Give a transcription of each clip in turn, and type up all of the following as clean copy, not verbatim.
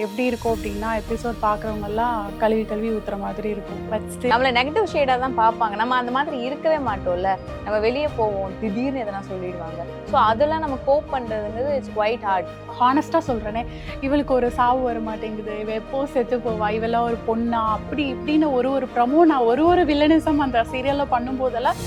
எப்படி இருக்கும் அப்படின்னா எபிசோட் பார்க்குறவங்கெல்லாம் கழுவி கழுவி ஊற்றுற மாதிரி இருக்கும். பட் ஸ்டில் நம்மள நெகட்டிவ் ஷேடாக தான் பார்ப்பாங்க. நம்ம அந்த மாதிரி இருக்கவே மாட்டோம்ல. நம்ம வெளியே போவோம், திடீர்னு எதனா சொல்லிடுவாங்க. ஸோ அதெல்லாம் நம்ம கோப் பண்ணுறதுங்கிறது இட்ஸ் குவைட் ஹார்ட். ஹானஸ்ட்டாக சொல்கிறேனே, இவளுக்கு ஒரு சாவு வர மாட்டேங்குது, இவ எப்போ செத்து போவா, இவெல்லாம் ஒரு பொண்ணா, அப்படி இப்படின்னு ஒரு ப்ரமோ நான் ஒரு வில்லனிசம் அந்த சீரியலில் பண்ணும்போதெல்லாம்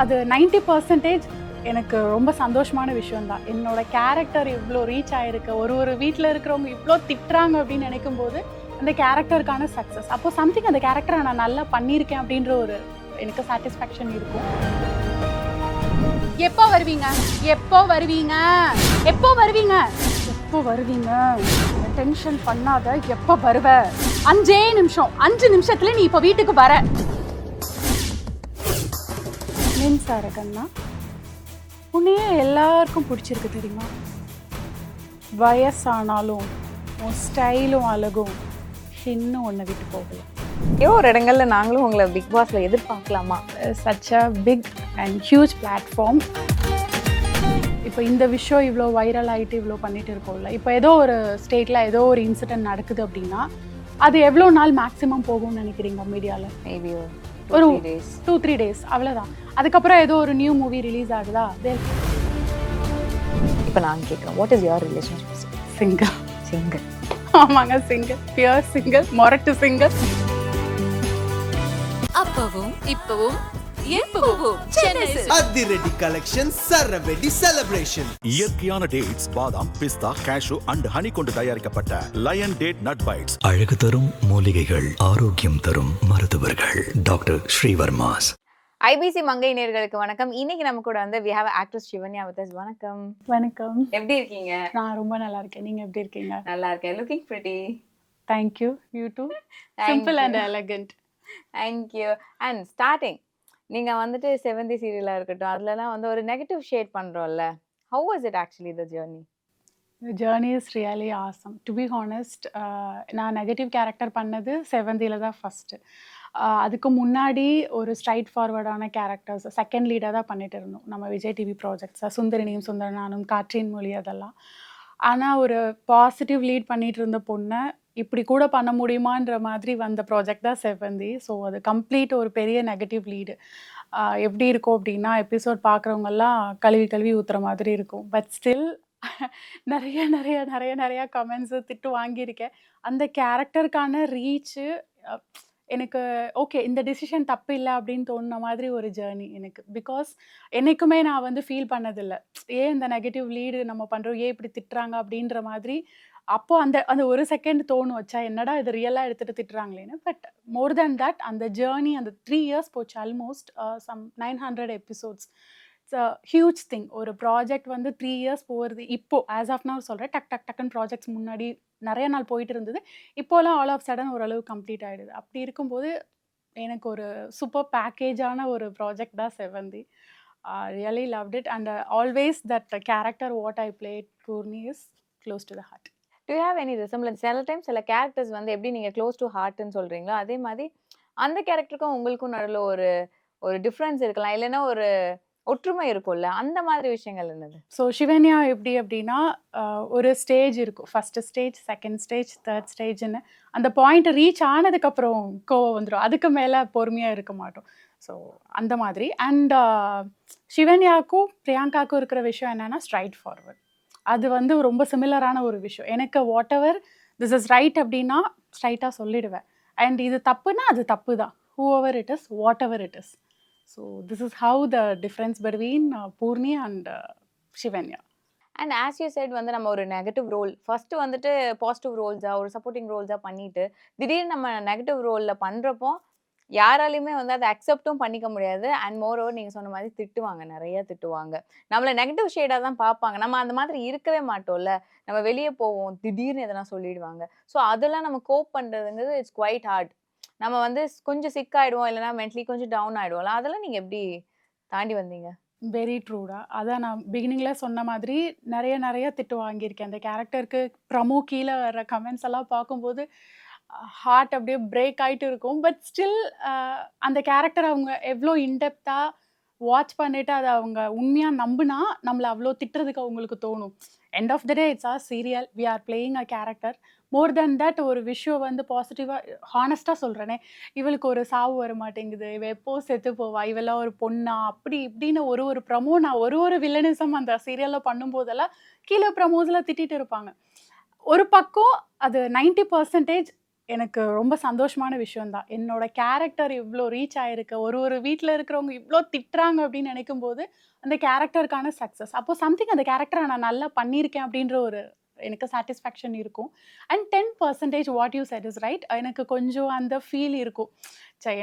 அது 90% எனக்கு ரொம்ப சந்தோஷமான விஷயம்தான். என்னோட கேரக்டர் இவ்வளோ ரீச் ஆகிருக்கு, ஒரு வீட்டில் இருக்கிறவங்க இவ்வளோ திட்டுறாங்க அப்படின்னு நினைக்கும் போது அந்த கேரக்டருக்கான சக்ஸஸ். அப்போ சம்திங் அந்த கேரக்டரை நான் நல்லா பண்ணியிருக்கேன் அப்படின்ற ஒரு எனக்கு சாட்டிஸ்ஃபேக்ஷன் இருக்கும். எப்போ வருவீங்க எப்போ வருவீங்க எப்போ வருவீங்க எப்போ வருவீங்க டென்ஷன் பண்ணாத, எப்போ வருவ? 5 நிமிஷத்துல நீ இப்போ வீட்டுக்கு வர. மின்சார கண்ணா, உன்னையே எல்லாருக்கும் பிடிச்சிருக்கு தெரியுமா? வயசானாலும் உன் ஸ்டைலும் அழகும் இன்னும் ஒன்றை விட்டு போகல. ஒரு இடங்கள்ல நாங்களும் உங்களை பிக் பாஸ்ல எதிர்பார்க்கலாமா? Such a big and huge platform. இப்போ இந்த விஷயம் இவ்வளோ வைரல் ஆகிட்டு இவ்வளோ பண்ணிட்டு இருக்கோம்ல, இப்போ ஏதோ ஒரு ஸ்டேட்டில் ஏதோ ஒரு இன்சிடென்ட் நடக்குது அப்படின்னா அது எவ்வளோ நாள் மேக்ஸிமம் போகும்னு நினைக்கிறீங்க மீடியாவில்? மேபி ஒரு 2-3 days அவ்வளோதான். அதுக்கப்புறம் ஏதோ ஒரு நியூ மூவி ரிலீஸ் ஆகுதா? இப்போ நான் கேட்குறேன், what is your relationship? Single. ஆமாங்க, சிங்கிள், பியூர் சிங்கிள், மொரட்டு சிங்கிள். அப்பவும் இப்பவும் எப்பவும் அதிரடி கலெக்ஷன், சரவெடி செலிப்ரேஷன். இயற்கையான டேட்ஸ், பாதாம், பிஸ்தா, கேஷு அண்ட் ஹனி கொண்டு தயாரிக்கப்பட்ட லயன் டேட் நட் பைட்ஸ். அழகு தரும் மூலிகைகள், ஆரோக்கியம் தரும் மருத்துவர்கள். டாக்டர் ஸ்ரீவர்மாஸ். ஐபிசி மங்கை நேயர்களுக்கு வணக்கம். இன்னைக்கு நம்ம கூட வந்து we have actress Shivanya with us. வணக்கம். வணக்கம். எப்படி இருக்கீங்க? நான் ரொம்ப நல்லா இருக்கேன். நீங்க எப்படி இருக்கீங்க? நல்லா இருக்கேன். Looking pretty. Thank you. You too. Simple and elegant. Thank you. And starting, நீங்க வந்துட்டு செவந்தி சீரியலா இருக்கட்டும், அதுலலாம் வந்து ஒரு நெகட்டிவ் ஷேட் பண்றோம்ல. How was it actually the journey? The journey is really awesome. To be honest, நான் நெகட்டிவ் கேரக்டர் பண்ணது செவந்தியில் தான் ஃபஸ்ட்டு. அதுக்கு முன்னாடி ஒரு ஸ்ட்ரைட் ஃபார்வர்டான கேரக்டர்ஸ் செகண்ட் லீடாக தான் பண்ணிட்டு இருந்தோம் நம்ம விஜய் டிவி ப்ராஜெக்ட்ஸை, சுந்தரினியும் சுந்தரனானும், காற்றின் மொழி, அதெல்லாம். ஆனால் ஒரு பாசிட்டிவ் லீட் பண்ணிட்டு இருந்த பொண்ணை இப்படி கூட பண்ண முடியுமான்ற மாதிரி வந்த ப்ராஜெக்ட் தான் செவந்தி. ஸோ அது கம்ப்ளீட் ஒரு பெரிய நெகட்டிவ் லீடு. எப்படி இருக்கும் அப்படின்னா எபிசோட் பார்க்குறவங்கெல்லாம் கழுவி கழுவி ஊற்றுற மாதிரி இருக்கும். பட் ஸ்டில் நிறைய நிறைய நிறைய நிறையா கமெண்ட்ஸு, திட்டு வாங்கியிருக்கேன். அந்த கேரக்டருக்கான ரீச்சு எனக்கு ஓகே, இந்த டிசிஷன் தப்பு இல்லை அப்படின்னு தோணுன மாதிரி ஒரு ஜேர்னி எனக்கு. பிகாஸ் என்றைக்குமே நான் வந்து ஃபீல் பண்ணதில்லை, ஏன் இந்த நெகட்டிவ் லீடு நம்ம பண்ணுறோம், ஏன் இப்படி திட்டுறாங்க அப்படின்ற மாதிரி. அப்போது அந்த ஒரு செகண்ட் தோணும், வச்சா என்னடா இது ரியலாக எடுத்துகிட்டு திட்டுறாங்களேன்னு. பட் மோர் தேன் தட் அந்த ஜேர்னி அந்த 3 years போச்சு. Almost some 900 episodes. It's a huge thing. ஒரு ப்ராஜெக்ட் வந்து 3 years போகிறது. இப்போது ஆஸ் ஆஃப் நவ் சொல்கிறேன், டக்குன்னு ப்ராஜெக்ட்ஸ் முன்னாடி நிறைய நாள் போயிட்டு இருந்தது. இப்போலாம் ஆல் ஆஃப் சடன் ஓரளவு கம்ப்ளீட் ஆகிடுது. அப்படி இருக்கும்போது எனக்கு ஒரு சூப்பர் பேக்கேஜான ஒரு ப்ராஜெக்ட் தான் Sevanthi. Really loved it and always that character what I played Poorni is close to the heart. Do you have any resemblance? சில டைம் சில கேரக்டர்ஸ் வந்து எப்படி நீங்கள் க்ளோஸ் டு ஹார்ட்னு சொல்கிறீங்களோ, அதே மாதிரி அந்த கேரக்டருக்கும் உங்களுக்கும் நடுவில் ஒரு டிஃப்ரென்ஸ் இருக்கலாம், இல்லைன்னா ஒரு ஒற்றுமை இருக்கும்ல, அந்த மாதிரி விஷயங்கள் என்னது? ஸோ சிவன்யா எப்படி அப்படின்னா ஒரு ஸ்டேஜ் இருக்கும், first stage, second stage, third ஸ்டேஜ்னு. அந்த பாயிண்ட் ரீச் ஆனதுக்கப்புறம் கோவம் வந்துடும், அதுக்கு மேலே பொறுமையாக இருக்க மாட்டோம். ஸோ அந்த மாதிரி. அண்ட் சிவன்யாவுக்கும் பிரியங்காவுக்கும் இருக்கிற விஷயம் என்னென்னா ஸ்ட்ரைட் ஃபார்வர்ட். அது வந்து ரொம்ப சிமிலரான ஒரு விஷயம். எனக்கு what ever this is right அப்படின்னா ஸ்ட்ரைட்டாக சொல்லிடுவேன். அண்ட் இது தப்புனா அது தப்பு தான், who ever it is, what ever it is. So this is how the difference between Poorni and Shivanya. And as you said வந்து நம்ம ஒரு நெகட்டிவ் ரோல் ஃபஸ்ட்டு வந்துட்டு பாசிட்டிவ் ரோல்ஸாக ஒரு சப்போர்ட்டிங் ரோல்ஸாக பண்ணிட்டு திடீர்னு நம்ம நெகட்டிவ் ரோலில் பண்ணுறப்போ யாராலையுமே வந்து அதை அக்செப்டும் பண்ணிக்க முடியாது. அண்ட் மோர் ஓவர் நீங்கள் சொன்ன மாதிரி திட்டுவாங்க, நிறைய திட்டுவாங்க, நம்மளை நெகட்டிவ் ஷேடாக தான் பார்ப்பாங்க. நம்ம அந்த மாதிரி இருக்கவே மாட்டோம்ல. நம்ம வெளியே போவோம், திடீர்னு எதனா சொல்லிடுவாங்க. ஸோ அதெல்லாம் நம்ம கோப் பண்ணுறதுங்கிறது இட்ஸ் குவைட் ஹார்ட். நம்ம வந்து கொஞ்சம் சிக் ஆகிடுவோம், இல்லைனா மென்ட்லி கொஞ்சம் டவுன் ஆகிடுவோம்ல. அதெல்லாம் நீங்கள் எப்படி தாண்டி வந்தீங்க? வெரி ட்ரூடா. அதான் நான் பிகினிங்கில் சொன்ன மாதிரி நிறைய திட்டு வாங்கியிருக்கேன். அந்த கேரக்டருக்கு ப்ரமோ கீழே வர்ற கமெண்ட்ஸ் எல்லாம் பார்க்கும்போது ஹார்ட் அப்படியே பிரேக் ஆகிட்டு இருக்கும். பட் ஸ்டில் அந்த கேரக்டர் அவங்க எவ்வளோ இன்டெப்த்தாக வாட்ச் பண்ணிவிட்டு அதை அவங்க உண்மையாக நம்பினா நம்மளை அவ்வளோ திட்டுறதுக்கு அவங்களுக்கு தோணும். End of the day it's our serial, we are playing a character. More than that ஒரு விஷயம் வந்து பாசிட்டிவாக ஹானஸ்ட்டாக சொல்கிறேனே, இவளுக்கு ஒரு சாவு வர மாட்டேங்குது, இவ எப்போ செத்து போவா, இவெல்லாம் ஒரு பொண்ணா, அப்படி இப்படின்னு ஒரு ப்ரமோ நான் ஒரு வில்லனிசம் அந்த சீரியலில் பண்ணும்போதெல்லாம் கீழே ப்ரமோஸில் திட்டிட்டு இருப்பாங்க. ஒரு பக்கம் அது 90% எனக்கு ரொம்ப சந்தோஷமான விஷயம் தான். என்னோட கேரக்டர் இவ்ளோ ரீச் ஆயிருக்கு. ஒரு வீட்ல இருக்கிறவங்க இவ்ளோ திட்டுறாங்க அப்படின்னு நினைக்கும்போது, அந்த கேரக்டருக்கான சக்சஸ். அப்போ சம்திங் அந்த கேரக்டர நான் நல்லா பண்ணியிருக்கேன் அப்படின்ற ஒரு எனக்கு சாட்டிஸ்ஃபேக்ஷன் இருக்கும். And 10% what you said is right. எனக்கு கொஞ்சம் அந்த ஃபீல் இருக்கும்.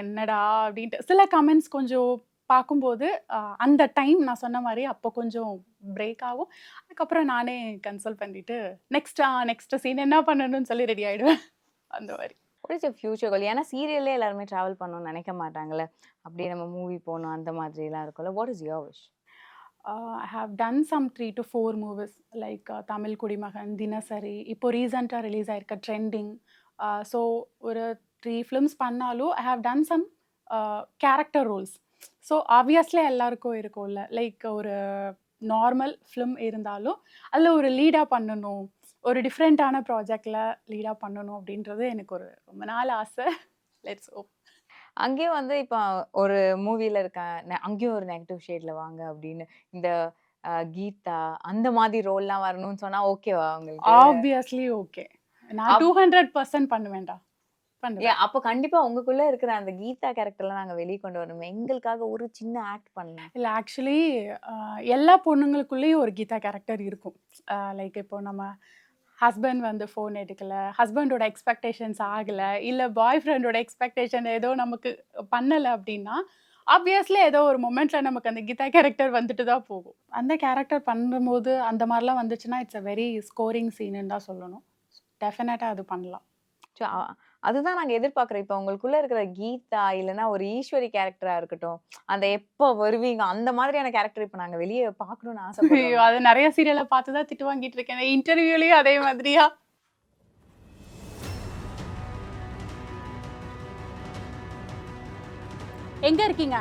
என்னடா அப்படின்ட்டு. சில கமெண்ட்ஸ் கொஞ்சம் பார்க்கும்போது, அந்த டைம் நான் சொன்ன மாரி அப்போ கொஞ்சம் பிரேக் ஆகும். அதுக்கப்புறம் நானே கன்சோல் பண்ணிட்டு, நெக்ஸ்ட் சீன் என்ன பண்ணணும்னு சொல்லி ரெடி ஆயிடுவேன். அந்த மாரி. வாட் இஸ் யுவர் ஃபியூச்சர் கோல்? ஏன்னா சீரியல்லே எல்லாருமே ட்ராவல் பண்ணணும்னு நினைக்க மாட்டாங்கல்ல. அப்படியே நம்ம மூவி போகணும் அந்த மாதிரிலாம் இருக்கும்ல. What is your wish? I have done some 3 to 4 movies like Tamil Kudimagan, Dinasari. இப்போ ரீசெண்டா ரிலீஸ் ஆயிருக்க ட்ரெண்டிங். ஸோ ஒரு 3 ஃபிலிம்ஸ் பண்ணாலும் I have done some character roles. So obviously எல்லாருக்கும் இருக்கும்ல, லைக் ஒரு நார்மல் ஃபிலிம் இருந்தாலும் அதில் ஒரு லீடாக பண்ணணும், ஒரு டிஃப்ரெண்ட்டான ப்ராஜெக்டில் லீடாக பண்ணணும் அப்படின்றது எனக்கு ஒரு ரொம்ப நாள் ஆசை. Let's hope. அங்கேயும் வந்து இப்போ ஒரு மூவில இருக்க அங்கேயும் ஒரு நெகட்டிவ் ஷேட்ல வாங்க அப்படின்னு இந்த கீதா அந்த மாதிரி ரோல்லாம் வரணும்னு சொன்னா ஓகேவா உங்களுக்கு? Obviously okay. நான் 200% பண்ணுவேன்டா. பண்ணுவேன். அப்போ கண்டிப்பா உங்களுக்குள்ள இருக்கிற அந்த கீதா கேரக்டர்லாம் நாங்க வெளிய கொண்டு வரணுமே. எங்களுக்காக ஒரு சின்ன ஆக்ட் பண்ணலாம். இல்ல ஆக்சுவலி எல்லா பொண்ணுங்களுக்குள்ளேயும் ஒரு கீதா கேரக்டர் இருக்கும். லைக் இப்போ நம்ம ஹஸ்பண்ட் வந்து ஃபோன் எடுக்கல, ஹஸ்பண்டோட எக்ஸ்பெக்டேஷன்ஸ் ஆகல, இல்ல பாய் ஃப்ரெண்டோட எக்ஸ்பெக்டேஷன் ஏதோ நமக்கு பண்ணல அப்படின்னா, ஆப்வியஸ்லி ஏதோ ஒரு மொமெண்ட்ல நமக்கு அந்த கீதா கேரக்டர் வந்துட்டு தான் போகும். அந்த கேரக்டர் பண்ணும்போது அந்த மாதிரிலாம் வந்துச்சுன்னா இட்ஸ் அ வெரி ஸ்கோரிங் சீனுன்னு தான் சொல்லணும். டெஃபினட்டா அது பண்ணலாம். ஸோ அதுதான் நாங்க எதிர்பார்க்குறோம். இப்போ உங்களுக்குள்ள இருக்கிற கீதா இல்லைன்னா ஒரு ஈஸ்வரி கேரக்டரா இருக்கட்டும், அந்த எப்போ வருவீங்க அந்த மாதிரியான கேரக்டர் இப்போ நாங்க வெளியே பார்க்கணும்னு ஐயோ, ஆசைப்படுறோம். அது நிறைய சீரியலை பார்த்து தான் திட்டு வாங்கிட்டு இருக்கேன். இன்டர்வியூலயும் அதே மாதிரியா? எங்க இருக்கீங்க?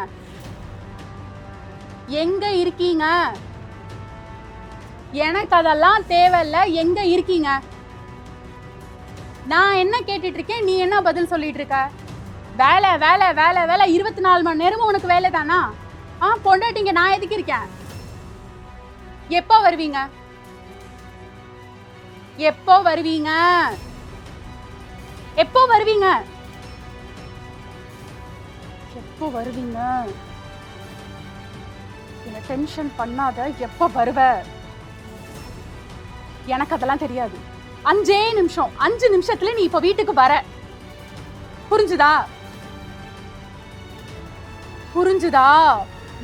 எங்க இருக்கீங்க? எனக்கு அதெல்லாம் தேவையில்ல. எங்க இருக்கீங்க? நான் என்ன கேட்டுட்டு இருக்கேன், நீ என்ன பதில் சொல்லிட்டு இருக்க? வேலை வேலை வேலை வேலை 24 மணி நேரமும் உனக்கு வேலை தானா? பொண்டாட்டிங்க நான் எதுக்கு இருக்கேன்? எப்போ வருவீங்க? எப்போ வருவீங்க? எப்போ வருவீங்க? எப்போ வருவீங்க? என்ன டென்ஷன் பண்ணாத. எப்போ வருவ? எனக்கு அதெல்லாம் தெரியாது. 5 நிமிஷம், 5 நிமிஷத்துல நீ இப்ப வீட்டுக்கு வர. புரிஞ்சுதா? புரிஞ்சுதா?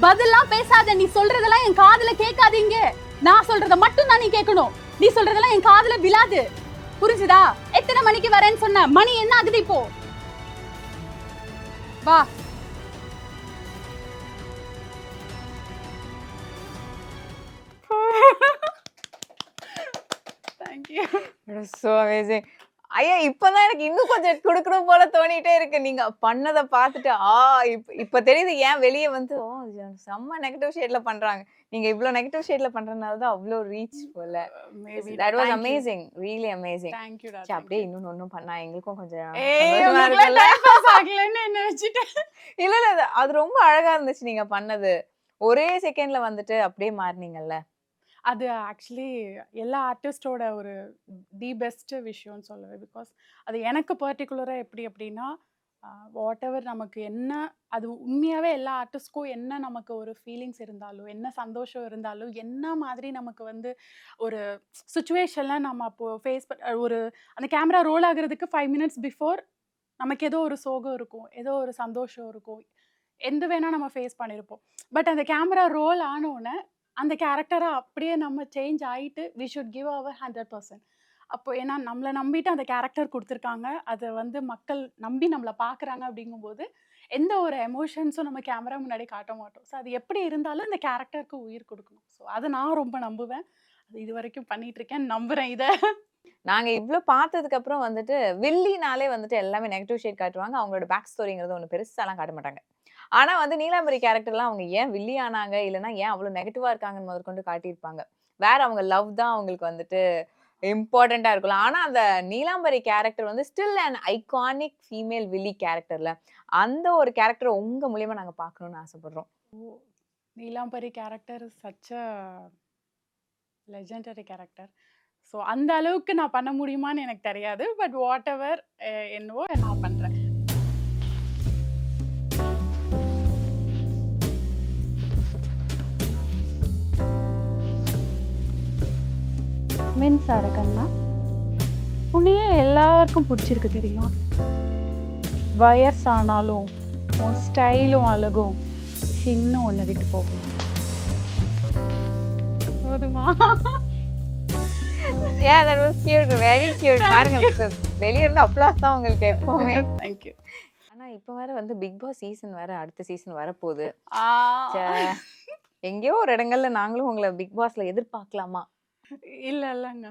பதிலாம் பேசாத. நீ சொல்றதெல்லாம் என் காதுல கேட்காதீங்க. நான் சொல்றத மட்டும் தான் நீ கேட்கணும். நீ சொல்றதெல்லாம் என் காதுல விழாது. புரிஞ்சுதா? எத்தனை மணிக்கு வரேன்னு சொன்ன? மணி என்ன ஆகுது இப்போ? வா. Thank you. So amazing. ஐயா இப்பதான் எனக்கு இன்னும் கொஞ்சம் கொடுக்கணும் போல தோணிட்டே இருக்கு. நீங்க பண்ணதை பார்த்துட்டு இப்ப தெரியுது ஏன் வெளியே வந்து செம்ம நெகட்டிவ் ஷேட்ல பண்றாங்க. நீங்க இவ்வளவு நெகட்டிவ் ஷேட்ல பண்றதுனால தான் அவ்வளோ ரீச் போல. Maybe. That was Thank you. Amazing, really amazing. Thank you, சரி, அப்படியே இன்னும் பண்ணா எங்களுக்கும் கொஞ்சம் ஏய், சந்தோஷமா உங்களுக்குலாம் இருக்குல்ல? time pass ஆகலைன்னு என்ன வச்சுட்டு. இல்ல அது ரொம்ப அழகா இருந்துச்சு நீங்க பண்ணது. ஒரே செகண்ட்ல வந்துட்டு அப்படியே மாறினீங்கல்ல. அது ஆக்சுவலி எல்லா ஆர்டிஸ்டோட ஒரு தி பெஸ்ட் விஷயம்னு சொல்லுவேன். பிகாஸ் அது எனக்கு பர்டிகுலராக எப்படி அப்படின்னா, வாட் எவர் நமக்கு என்ன, அது உண்மையாகவே எல்லா ஆர்டிஸ்ட்க்கும் என்ன நமக்கு ஒரு ஃபீலிங்ஸ் இருந்தாலும், என்ன சந்தோஷம் இருந்தாலும், என்ன மாதிரி நமக்கு வந்து ஒரு சுச்சுவேஷனில் நம்ம அப்போது ஃபேஸ் ஒரு அந்த கேமரா ரோல் ஆகுறதுக்கு 5 மினிட்ஸ் பிஃபோர் நமக்கு ஏதோ ஒரு சோகம் இருக்கும், ஏதோ ஒரு சந்தோஷம் இருக்கும், எந்த வேணால் நம்ம ஃபேஸ் பண்ணியிருப்போம். பட் அந்த கேமரா ரோல் ஆனோடனே அந்த கேரக்டரை அப்படியே நம்ம சேஞ்ச் ஆகிட்டு வி ஷுட் கிவ் அவர் 100%. அப்போ ஏன்னா நம்மளை நம்பிட்டு அந்த கேரக்டர் கொடுத்துருக்காங்க, அதை வந்து மக்கள் நம்பி நம்மளை பார்க்குறாங்க. அப்படிங்கும்போது எந்த ஒரு எமோஷன்ஸும் நம்ம கேமரா முன்னாடி காட்ட மாட்டோம். ஸோ அது எப்படி இருந்தாலும் இந்த கேரக்டருக்கு உயிர் கொடுக்கணும். ஸோ அதை நான் ரொம்ப நம்புவேன். அது இது வரைக்கும் பண்ணிட்டு இருக்கேன், நம்புறேன் இதை. நாங்க இவ்ளோ பார்த்ததுக்கு அப்புறம் வந்துட்டு வில்லினாலே வந்துட்டு எல்லாமே நெகட்டிவ் ஷேட் காட்டுவாங்க. அவங்களோட பேக் ஸ்டோரிங்கிறது ஒண்ணு பெருசாலாம் காட்ட மாட்டாங்க. ஆனா வந்து நீலாம்பரி கேரக்டர்லாம் அவங்க ஏன் வில்லி ஆனாங்க, இல்லைன்னா ஏன் அவ்வளோ நெகட்டிவா இருக்காங்கன்னு முதற்கொண்டு காட்டியிருப்பாங்க. வேற அவங்க லவ் தான் அவங்களுக்கு வந்துட்டு இம்பார்ட்டண்டா இருக்கலாம். ஆனா அந்த நீலாம்பரி கேரக்டர் வந்து ஸ்டில் அன் ஐகானிக் ஃபீமேல் வில்லி கேரக்டர்ல. அந்த ஒரு கேரக்டர் உங்க மூலியமா நாங்க பார்க்கணும்னு ஆசைப்படுறோம். Neelambari character is such a legendary character. So அந்த அளவுக்கு நான் பண்ண முடியுமான்னு எனக்கு தெரியாது. பட் வாட் எவர் என்னவோ நான் பண்ணுறேன். மின்சார கண்ணா, உன்னையே எல்லாருக்கும் பிடிச்சிருக்கு தெரியும். வயசானாலும் உன் ஸ்டைலும் அழகும் இன்னும் ஒன்று விட்டு போகும். போதுமா? Yeah, that was cute. Very cute. பாருங்க வெளிய இருந்து அப்ளாஸ் தான் உங்களுக்கு எப்பவுமே. தேங்க்யூ. ஆனா இப்ப வேற வந்து பிக் பாஸ் சீசன் வேற அடுத்த சீசன் வரப்போகுது. ஆ எங்கேயோ ஒரு இடங்கள்ல நாங்களும் உங்களை பிக் பாஸ்ல எதிர்பார்க்கலாமா? இல்லைங்க,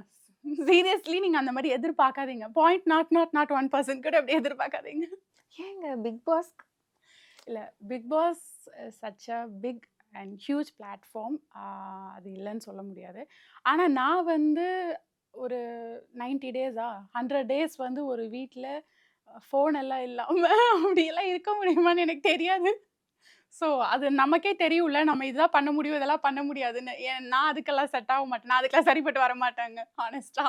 சீரியஸ்லி நீங்கள் அந்த மாதிரி எதிர்பார்க்காதீங்க. 0.001% கூட அப்படி எதிர்பார்க்காதீங்க. ஏங்க பிக் பாஸ் இல்லை, Bigg Boss such a big and huge platform. அது இல்லைன்னு சொல்ல முடியாது. ஆனால் நான் வந்து ஒரு 90 டேஸா 100 டேஸ் வந்து ஒரு வீட்டில் ஃபோன் எல்லாம் இல்லாமல் அப்படியெல்லாம் இருக்க முடியுமான்னு எனக்கு தெரியாது. ஸோ அது நமக்கே தெரியும்ல, நம்ம இதெல்லாம் பண்ண முடியும், இதெல்லாம் பண்ண முடியாதுன்னு. நான் அதுக்கெல்லாம் செட் ஆக மாட்டேன், நான் அதுக்கெல்லாம் சரிப்பட்டு வர மாட்டாங்க ஹானஸ்டா.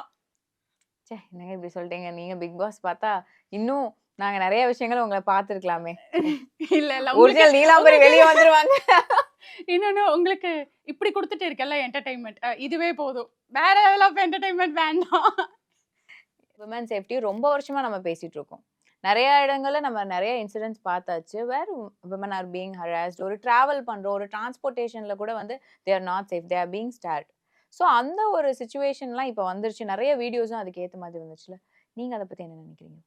ச்சே, என்னங்க இப்படி சொல்லிட்டீங்க. நீங்க பிக் பாஸ் பார்த்தா இன்னும் நாங்க நிறைய விஷயங்கள் உங்களை பார்த்துருக்கலாமே. இல்லை இல்லை, ஒரிஜினல் நீலாம்பரி வெளியே வந்துருவாங்க. இன்னொன்று உங்களுக்கு இப்படி கொடுத்துட்டு இருக்கல என்டர்டைன்மெண்ட், இதுவே போதும். வேற லெவல் ஆஃப் என்டர்டைன்மெண்ட் வேண்டாம். விமன் சேஃப்டி ரொம்ப வருஷமா நம்ம பேசிட்டு இருக்கோம். நிறைய இடங்கள்ல நம்ம நிறைய இன்சிடென்ட்ஸ் பார்த்தாச்சு. Where women are being harassed. ஒரு டிராவல் பண்றோம், ஒரு டிரான்ஸ்போர்ட்டேஷன்ல கூட வந்து they are not safe, they are being stalked. So அந்த ஒரு சுச்சுவேஷன்லாம் இப்போ வந்துருச்சு. நிறைய வீடியோஸும் அதுக்கு ஏற்ற மாதிரி வந்துச்சுல. நீங்க அதை பத்தி என்ன நினைக்கிறீங்க?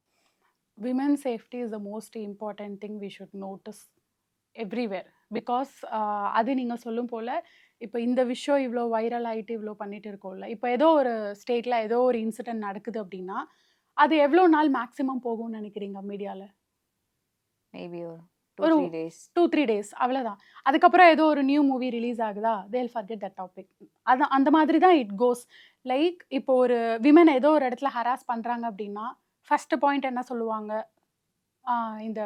Women's safety is the most important thing we should notice everywhere. Because அது நீங்கள் சொல்லும் போல் இப்போ இந்த விஷயம் இவ்வளோ வைரல் ஆகிட்டு இவ்வளோ பண்ணிட்டு இருக்கோம்ல, இப்போ ஏதோ ஒரு ஸ்டேட்டில் ஏதோ ஒரு இன்சிடென்ட் நடக்குது அப்படின்னா அது எவ்வளோ நாள் மேக்ஸிமம் போகும்னு நினைக்கிறீங்க மீடியாவில்? மேபி ஒரு 2-3 days. 2-3 டேஸ் அவ்வளோதான். அதுக்கப்புறம் ஏதோ ஒரு நியூ மூவி ரிலீஸ் ஆகுதா, they'll forget that topic. அதான் அந்த மாதிரி தான் இட் கோஸ். லைக் இப்போ ஒரு விமன் ஏதோ ஒரு இடத்துல ஹராஸ் பண்ணுறாங்க அப்படின்னா ஃபர்ஸ்ட் பாயிண்ட் என்ன சொல்லுவாங்க, இந்த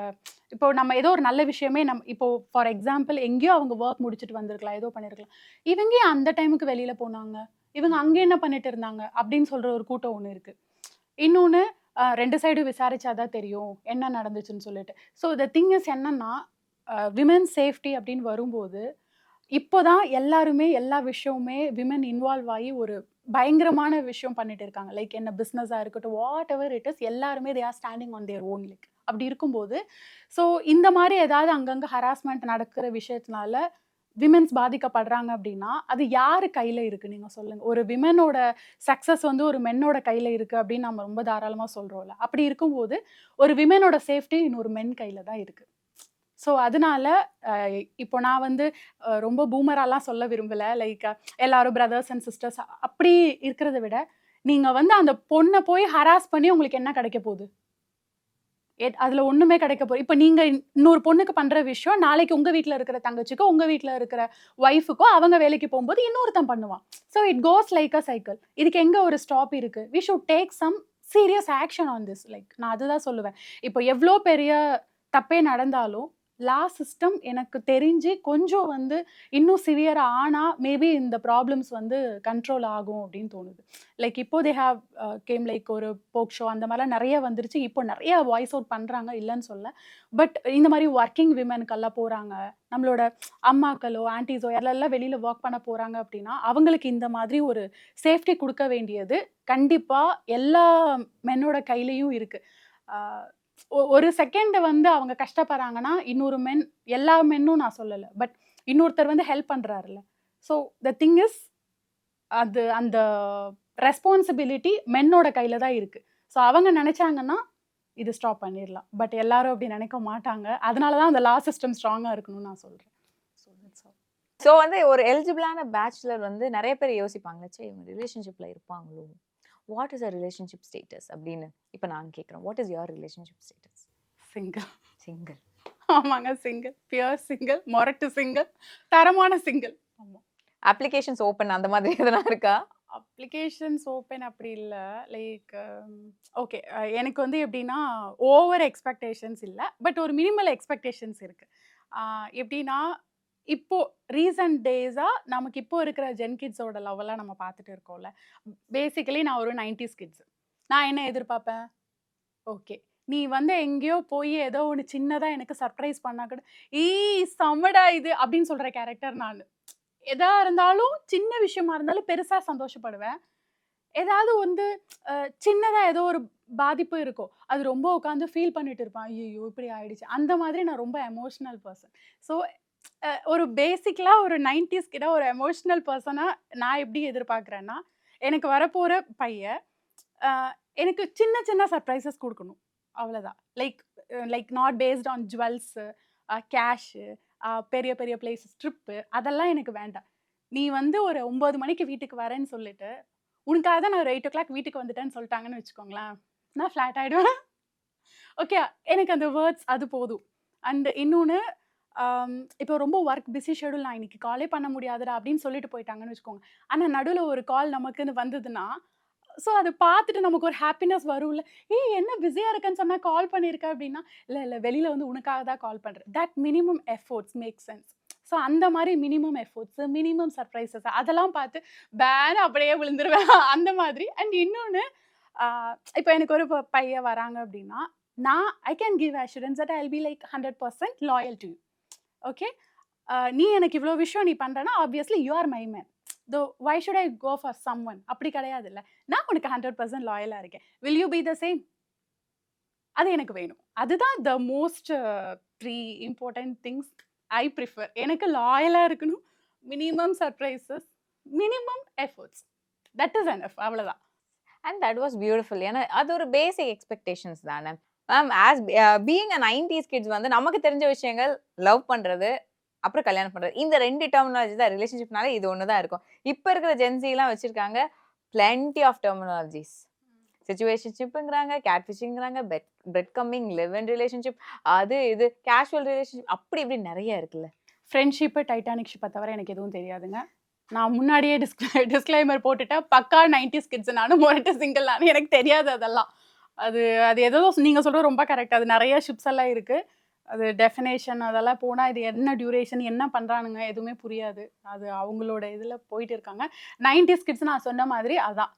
இப்போ நம்ம ஏதோ ஒரு நல்ல விஷயமே இப்போ ஃபார் எக்ஸாம்பிள் எங்கேயோ அவங்க ஒர்க் முடிச்சுட்டு வந்திருக்கலாம், ஏதோ பண்ணியிருக்கலாம், இவங்க ஏன் அந்த டைமுக்கு வெளியில் போனாங்க, இவங்க அங்கே என்ன பண்ணிட்டு இருந்தாங்க அப்படின்னு சொல்கிற ஒரு கூட்டம் ஒன்று இருக்குது. இன்னொன்று, 2 சைடும் விசாரிச்சாதான் தெரியும் என்ன நடந்துச்சுன்னு சொல்லிட்டு. ஸோ த திங் இஸ் என்னன்னா, விமன் சேஃப்டி அப்படின்னு வரும்போது இப்போதான் எல்லாருமே எல்லா விஷயமுமே விமன் இன்வால்வ் ஆகி ஒரு பயங்கரமான விஷயம் பண்ணிட்டு இருக்காங்க. லைக் என்ன பிஸ்னஸாக இருக்கட்டும், வாட் எவர் இட் இஸ், எல்லாருமே they are standing on their own like. அப்படி இருக்கும்போது ஸோ இந்த மாதிரி ஏதாவது அங்கங்கே ஹராஸ்மெண்ட் நடக்கிற விஷயத்தினால விமென்ஸ் பாதிக்கப்படுறாங்க அப்படின்னா அது யார் கையில் இருக்குது நீங்கள் சொல்லுங்கள். ஒரு விமனோட சக்ஸஸ் வந்து ஒரு மென்னோட கையில் இருக்குது அப்படின்னு நம்ம ரொம்ப தாராளமாக சொல்கிறோம்ல. அப்படி இருக்கும்போது ஒரு விமனோட சேஃப்டி இன்னொரு மென் கையில் தான் இருக்குது. ஸோ அதனால இப்போ நான் வந்து ரொம்ப பூமராலாம் சொல்ல விரும்பலை. லைக் எல்லாரும் பிரதர்ஸ் அண்ட் சிஸ்டர்ஸ் அப்படி இருக்கிறத விட நீங்கள் வந்து அந்த பொண்ணை போய் ஹராஸ் பண்ணி உங்களுக்கு என்ன கிடைக்க போகுது? அதில் ஒன்றுமே கிடைக்க போகுது. இப்போ நீங்கள் இன்னொரு பொண்ணுக்கு பண்ணுற விஷயம் நாளைக்கு உங்கள் வீட்டில் இருக்கிற தங்கச்சிக்கோ உங்கள் வீட்டில் இருக்கிற ஒய்ஃபுக்கோ அவங்க வேலைக்கு போகும்போது இன்னொருத்தன் பண்ணுவான். So it goes like a cycle. இதுக்கு எங்கே ஒரு ஸ்டாப் இருக்குது? We should take some serious action on this. Like நான் அதுதான் சொல்லுவேன். இப்போ எவ்வளோ பெரிய தப்பே நடந்தாலும் லா சிஸ்டம் எனக்கு தெரிஞ்சு கொஞ்சம் வந்து இன்னும் சிவியராக ஆனால் மேபி இந்த ப்ராப்ளம்ஸ் வந்து கண்ட்ரோல் ஆகும் அப்படின்னு தோணுது. லைக் இப்போ தே ஹாவ் கேம் லைக் ஒரு போக்ஷோ அந்த மாதிரிலாம் நிறைய வந்துருச்சு. இப்போ நிறைய வாய்ஸ் அவுட் பண்ணுறாங்க, இல்லைன்னு சொல்ல. பட் இந்த மாதிரி ஒர்க்கிங் விமனுக்கெல்லாம் போகிறாங்க, நம்மளோட அம்மாக்களோ ஆன்டிஸோ யாரெல்லாம் வெளியில் ஒர்க் பண்ண போகிறாங்க அப்படின்னா அவங்களுக்கு இந்த மாதிரி ஒரு சேஃப்டி கொடுக்க வேண்டியது கண்டிப்பாக எல்லா மென்னோட கையிலையும் இருக்குது. ஒரு செகண்ட் வந்து அவங்க கஷ்டப்படுறாங்கன்னா இன்னொரு மென், எல்லா மென்னும் நான் சொல்லலை, பட் இன்னொருத்தர் வந்து ஹெல்ப் பண்ணுறாருல்ல. ஸோ த திங் இஸ் அது அந்த ரெஸ்பான்சிபிலிட்டி மென்னோட கையில் தான் இருக்குது. ஸோ அவங்க நினச்சாங்கன்னா இது ஸ்டாப் பண்ணிடலாம். பட் எல்லாரும் அப்படி நினைக்க மாட்டாங்க. அதனால தான் அந்த லா சிஸ்டம் ஸ்ட்ராங்காக இருக்கணும்னு நான் சொல்கிறேன். ஸோ வந்து ஒரு எலிஜிபிளான பேச்சுலர் வந்து நிறைய பேர் யோசிப்பாங்க, சே இவங்க ரிலேஷன்ஷிப்பில் இருப்பாங்களோ, what is a relationship status அப்படின்னு. இப்போ நான் கேட்குறேன், what is your relationship status? Single. Single. ஆமாங்க, சிங்கிள், பியூர் சிங்கிள், மொரட்டு சிங்கிள், தரமான சிங்கிள். ஆமாம். அப்ளிகேஷன்ஸ் ஓப்பன் அந்த மாதிரி எதனா இருக்கா? அப்ளிகேஷன்ஸ் ஓப்பன் அப்படி இல்ல. லைக் ஓகே எனக்கு வந்து எப்படின்னா, ஓவர் எக்ஸ்பெக்டேஷன்ஸ் இல்ல. பட் ஒரு மினிமல் எக்ஸ்பெக்டேஷன்ஸ் இருக்கு. எப்படின்னா, இப்போ ரீசன்ட் டேஸா நமக்கு இப்போ இருக்கிற ஜென் கிட்ஸோட லவ்வெல்லாம் நம்ம பார்த்துட்டு இருக்கோம்ல. பேசிக்கலி நான் ஒரு 90s கிட்ஸ். நான் என்ன எதிர்பார்ப்பேன்? ஓகே. நீ வந்து எங்கேயோ போய் ஏதோ ஒண்ணு சின்னதா எனக்கு சர்ப்ரைஸ் பண்ணா கூட, செம்மடா இது" அப்படின்னு சொல்ற கேரக்டர் நானு. எதா இருந்தாலும் சின்ன விஷயமா இருந்தாலும் பெருசா சந்தோஷப்படுவேன். ஏதாவது வந்து சின்னதா ஏதோ ஒரு பாதிப்பு இருக்கும். அது ரொம்ப உட்காந்து ஃபீல் பண்ணிட்டு இருப்பேன். ஐய்யய்யோ! இப்படி ஆயிடுச்சு. அந்த மாதிரி நான் ரொம்ப எமோஷனல் பெர்சன். ஸோ ஒரு பேசிக்கலா ஒரு 90s கிட்ட ஒரு எமோஷனல் பெர்சனா நான் எப்படி எதிர்பார்க்குறேன்னா, எனக்கு வரப்போற பையன் அ எனக்கு சின்ன சின்ன சர்ப்ரைசஸ் குடுக்கணும். அவ்வளோதான். Like not based on jewels, cash, பெரிய பெரிய பிளேஸஸ், ட்ரிப்பு அதெல்லாம் எனக்கு வேண்டாம். நீ வந்து ஒரு 9 மணிக்கு வீட்டுக்கு வரேன்னு சொல்லிட்டு, உனக்காக தான் நான் ஒரு 8:00 வீட்டுக்கு வந்துட்டேன்னு சொல்லிட்டாங்கன்னு வச்சுக்கோங்களேன், நான் ஃப்ளாட் ஆயிடுவேன். ஓகே. எனக்கு அந்த வேர்ட்ஸ் அது போதும். அண்ட் இன்னொன்னு இப்போ ரொம்ப ஒர்க் பிஸி ஷெட்யூல் நான் இன்னைக்கு காலே பண்ண முடியாதுடா அப்படின்னு சொல்லிட்டு போயிட்டாங்கன்னு வச்சுக்கோங்க. ஆனா நடுவுல ஒரு கால் நமக்குன்னு வந்ததுன்னா, ஸோ அத பார்த்துட்டு நமக்கு ஒரு ஹாப்பினஸ் வரும்ல. என்ன பிஸியா இருக்கேன்னு சொன்னா கால் பண்ணியிருக்க அப்படின்னா, இல்ல வெளியில வந்து உனக்காக தான் கால் பண்றேன். That minimum efforts make sense. So அந்த மாரி மினிமம் எஃபோர்ட்ஸ், மினிமம் சர்ப்ரைசஸ் அதெல்லாம் பார்த்து பேன்னு அப்படியே விழுந்துருவேன். அந்த மாதிரி. அண்ட் இன்னொன்னு இப்போ எனக்கு ஒரு பையன் வராங்க அப்படின்னா, நான் I can give assurance that I will be like 100% loyal to you. Okay. நீ எனக்கு இவ்வளோ விஷயம் நீ பண்றேன்னா, obviously you are my man. Why should I go for someone அப்படி கிடையாதுல்ல. நான் உனக்கு 100% லாயலா இருக்கேன். Will you be the same? அது எனக்கு வேணும். அதுதான் the most 3 important things I prefer. எனக்கு லாயலா இருக்கணும். Minimum surprises, minimum efforts. That is enough. அவ்வளோதான். And that was beautiful. ஏன்னா அது ஒரு பேசிக் எக்ஸ்பெக்டேஷன்ஸ் தானே. Ma'am as being a 90s kids வந்து நமக்கு தெரிஞ்ச விஷயங்கள் லவ் பண்றது, அப்புறம் கல்யாணம் பண்றது. இந்த 2 டெர்மினாலஜி தான் ரிலேஷன்ஷிப்னாலே இது ஒன்று தான் இருக்கும். இப்போ இருக்கிற ஜென்சிலாம் வச்சிருக்காங்க பிளென்டி ஆஃப் டெர்மினாலஜிஸ். சிச்சுவேஷன்ஷிப்புங்கிறாங்க, கேட் ஃபிஷிங்கிறாங்க, breadcrumbing, live in relationship, அது இது கேஷுவல் ரிலேஷன்ஷிப், அப்படி இப்படி நிறைய இருக்குல்ல. ஃப்ரெண்ட்ஷிப்பு, டைட்டானிக் ஷிப்பை தவிர எனக்கு எதுவும் தெரியாதுங்க. நான் முன்னாடியே டிஸ்க்ளைமர் போட்டுட்டேன். பக்கா 90s கிட்ஸ் நானும், மொரட்டு சிங்கிள் நானும். எனக்கு தெரியாது அதெல்லாம். அது அது ஏதோ நீங்க சொல்றது ரொம்ப கரெக்ட். அது நிறைய ஷிப்ஸ் எல்லாம் இருக்கு. அது டெஃபினேஷன் அதெல்லாம் போனா இது என்ன டியூரேஷன், என்ன பண்றானுங்க எதுவுமே புரியாது. அது அவங்களோட இதுல போயிட்டு இருக்காங்க. 90s கிட்ஸ் நான் சொன்ன மாதிரி அதான்.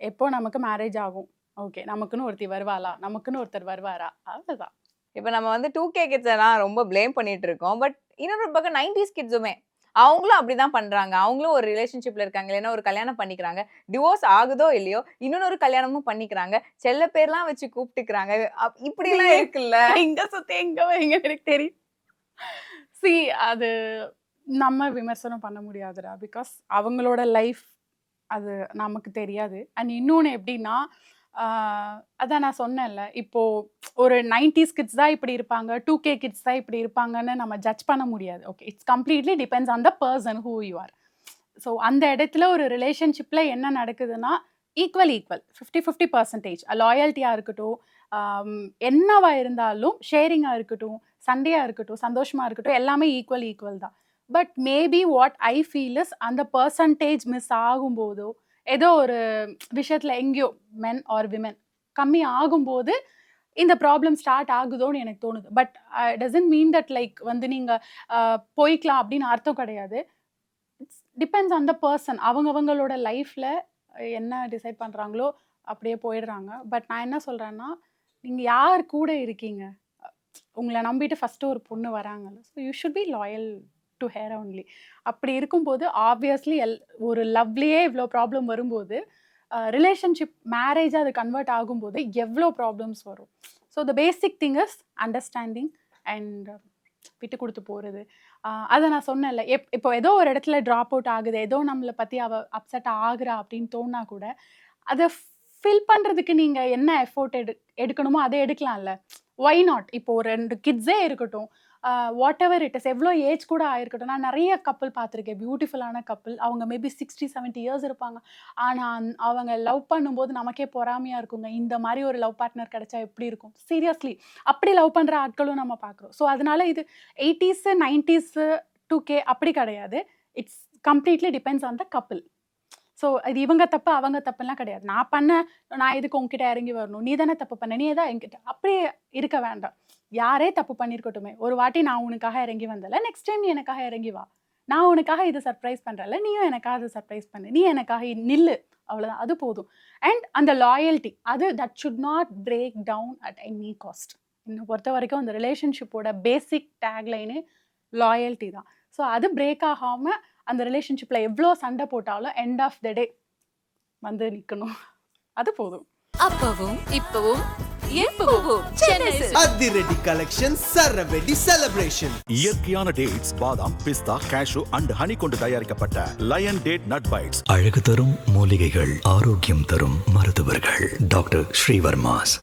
எப்போ நமக்கு மேரேஜ் ஆகும்? ஓகே. நமக்குன்னு ஒருத்தி வருவாளா? நமக்குன்னு ஒருத்தர் வருவாரா? அவ்வளவுதான். இப்போ நம்ம வந்து 2K கிட்ஸ் எல்லாம் ரொம்ப ப்ளேம் பண்ணிட்டு இருக்கோம். பட் இன்னொரு பக்கம் 90s கிட்ஸுமே அவங்களும் அப்படிதான் பண்றாங்க. அவங்களும் ஒரு ரிலேஷன்ஷிப்ல இருக்காங்க, இல்லைன்னா ஒரு கல்யாணம் பண்ணிக்கிறாங்க. டிவோர்ஸ் ஆகுதோ இல்லையோ இன்னொரு கல்யாணமும் பண்ணிக்கிறாங்க. செல்ல பேர்லாம் வச்சு கூப்பிட்டுக்கிறாங்க. இப்படி எல்லாம் இருக்குல்ல. எங்க சுத்தி எங்க வைங்க எனக்கு தெரியும். அது நம்ம விமர்சனம் பண்ண முடியாதுடா. பிகாஸ் அவங்களோட லைஃப் அது நமக்கு தெரியாது. அண்ட் இன்னொன்று எப்படின்னா, அதான் நான் சொன்னேன்ல, இப்போ ஒரு 90s கிட்ஸ் தான் இப்படி இருப்பாங்க, 2K கிட்ஸ் தான் இப்படி இருப்பாங்கன்னு நம்ம ஜட்ஜ் பண்ண முடியாது. Okay. It's completely depends on the person who you are. So அந்த இடத்துல ஒரு ரிலேஷன்ஷிப்பில் என்ன நடக்குதுன்னா, ஈக்குவல் 50-50% லாயல்ட்டியாக இருக்கட்டும், என்னவா இருந்தாலும் ஷேரிங்காக இருக்கட்டும், சண்டையாக இருக்கட்டும், சந்தோஷமாக இருக்கட்டும், எல்லாமே ஈக்குவல் தான். But maybe what I feel is அந்த பர்சன்டேஜ் மிஸ் ஆகும்போதோ, ஏதோ ஒரு விஷயத்தில் எங்கேயோ மென் ஆர் விமென் கம்மி ஆகும்போது இந்த ப்ராப்ளம் ஸ்டார்ட் ஆகுதோன்னு எனக்கு தோணுது. But doesn't mean that like வந்து நீங்கள் போய்க்கலாம் அப்படின்னு அர்த்தம் கிடையாது. It's depends on the person. அவங்களோட லைஃப்பில் என்ன டிசைட் பண்ணுறாங்களோ அப்படியே போயிடுறாங்க. பட் நான் என்ன சொல்கிறேன்னா, நீங்கள் யார் கூட இருக்கீங்க? உங்களை நம்பிட்டு ஃபஸ்ட்டு ஒரு பொண்ணு வராங்கல்ல, so you should be loyal to her only. அப்படி இருக்கும்போது ஆப்வியஸ்லி ஒரு லவ்லேயே இவ்வளோ ப்ராப்ளம் வரும்போது, ரிலேஷன்ஷிப் மேரேஜாக அது கன்வெர்ட் ஆகும்போது எவ்வளோ ப்ராப்ளம்ஸ் வரும். So the basic thing is understanding and விட்டு கொடுத்து போகிறது. அதை நான் சொன்னேன்ல, இப்போ ஏதோ ஒரு இடத்துல ட்ராப் அவுட் ஆகுது, ஏதோ நம்மளை பற்றி அப்செட் ஆகுறா அப்படின்னு தோணா கூட, அதை ஃபில் பண்ணுறதுக்கு நீங்கள் என்ன எஃபோர்ட் எடுக்கணுமோ அதை எடுக்கலாம்ல. Y not? இப்போ ஒரு 2 கிட்ஸே இருக்கட்டும், வாட் எவர் இட் இஸ், எவ்வளோ ஏஜ் கூட ஆயிருக்கட்டும். நான் நிறைய கப்பல் பார்த்துருக்கேன், பியூட்டிஃபுல்லான கப்பல். அவங்க மேபி 60-70 இயர்ஸ் இருப்பாங்க. ஆனால் அவங்க லவ் பண்ணும்போது நமக்கே பொறாமையாக இருக்குங்க. இந்த மாதிரி ஒரு லவ் பார்ட்னர் கிடைச்சா எப்படி இருக்கும்? சீரியஸ்லி அப்படி லவ் பண்ணுற ஆட்களும் நம்ம பார்க்குறோம். ஸோ அதனால இது 80s 90s 2K அப்படி கிடையாது. It's completely depends on the couple. So இது இவங்க தப்பு அவங்க தப்புலாம் கிடையாது. நான் எதுக்கு உங்ககிட்ட இறங்கி வரணும், நீ தானே தப்பு பண்ண, நீ தான் என்கிட்ட அப்படியே இருக்க வேண்டாம். யாரே தப்பு பண்ணியிருக்கட்டுமே, ஒரு வாட்டி நான் உனக்காக இறங்கி வந்தல, நெக்ஸ்ட் டைம் நீ எனக்காக இறங்கி வா. நான் உனக்காக இது சர்ப்ரைஸ் பண்ணுறல, நீயும் எனக்காக அது சர்ப்ரைஸ் பண்ணு, நீ எனக்காக நில்லு, அவ்வளோதான், அது போதும். அண்ட் அந்த லாயல்ட்டி, அது that should not break down at any cost. என்னை பொறுத்த வரைக்கும் அந்த ரிலேஷன்ஷிப்போட பேசிக் டேக்லைனு லாயல்ட்டி தான். ஸோ அது பிரேக் ஆகாமல் அந்த ரிலேஷன்ஷிப்பில் எவ்வளோ சண்டை போட்டாலும் எண்ட் ஆஃப் த டே வந்து நிற்கணும், அது போதும். அப்பவும் இப்பவும் எப்பவும் சென்னை சில்க்ஸ். அதிரடி கலெக்ஷன் சரவெடி செலிப்ரேஷன். இயற்கையான டேட்ஸ், பாதாம், பிஸ்தா, கேஷு அண்ட் ஹனி கொண்டு தயாரிக்கப்பட்ட லயன் டேட் நட் பைட்ஸ். அழகு தரும் மூலிகைகள், ஆரோக்கியம் தரும் மருத்துவர்கள். டாக்டர் ஸ்ரீவர்மாஸ்.